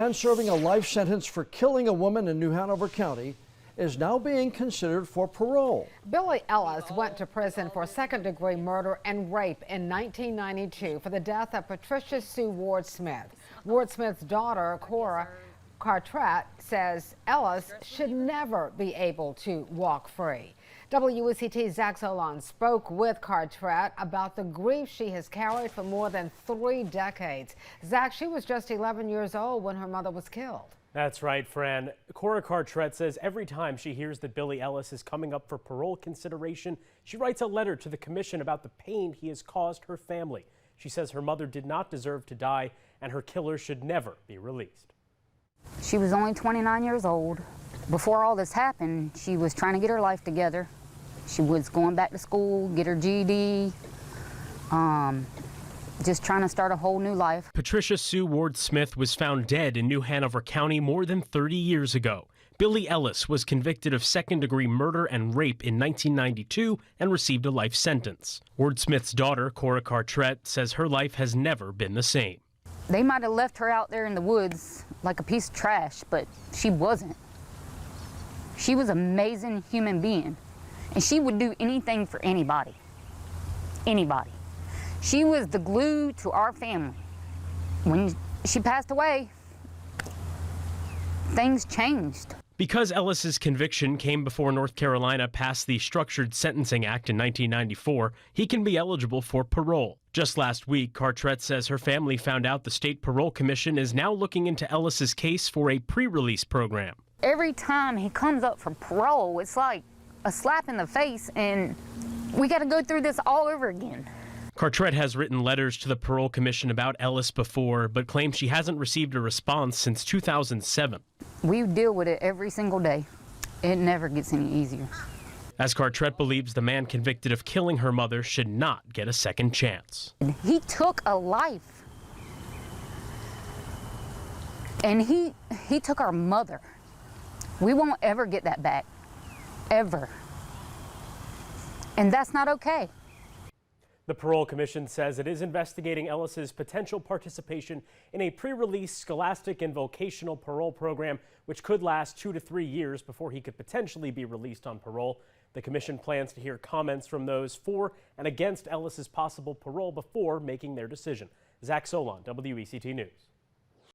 And serving a life sentence for killing a woman in New Hanover County is now being considered for parole. Billy Ellis went to prison for second-degree murder and rape in 1992 for the death of Patricia Sue Ward Smith. Ward Smith's daughter, Cora Cartret, says Ellis should never be able to walk free. WECT's Zach Solon spoke with Cartret about the grief she has carried for more than 3 decades. Zach, she was just 11 years old when her mother was killed. That's right, Fran. Cora Cartret says every time she hears that Billy Ellis is coming up for parole consideration, she writes a letter to the commission about the pain he has caused her family. She says her mother did not deserve to die and her killer should never be released. She was only 29 years old. Before all this happened, she was trying to get her life together. She was going back to school, get her GED, just trying to start a whole new life. Patricia Sue Ward Smith was found dead in New Hanover County more than 30 years ago. Billy Ellis was convicted of second-degree murder and rape in 1992 and received a life sentence. Ward Smith's daughter, Cora Cartret, says her life has never been the same. They might have left her out there in the woods like a piece of trash, but she wasn't. She was an amazing human being, and she would do anything for anybody. Anybody. She was the glue to our family. When she passed away, things changed. Because Ellis's conviction came before North Carolina passed the Structured Sentencing Act in 1994, he can be eligible for parole. Just last week, Cartret says her family found out the State Parole Commission is now looking into Ellis's case for a pre-release program. Every time he comes up for parole, it's like a slap in the face, and we got to go through this all over again. Cartret has written letters to the Parole Commission about Ellis before, but claims she hasn't received a response since 2007. We deal with it every single day. It never gets any easier. As Cartret believes the man convicted of killing her mother should not get a second chance. He took a life. And he took our mother. We won't ever get that back. Ever. And that's not okay. The Parole Commission says it is investigating Ellis's potential participation in a pre-release scholastic and vocational parole program, which could last 2 to 3 years before he could potentially be released on parole. The commission plans to hear comments from those for and against Ellis's possible parole before making their decision. Zach Solon, WECT News.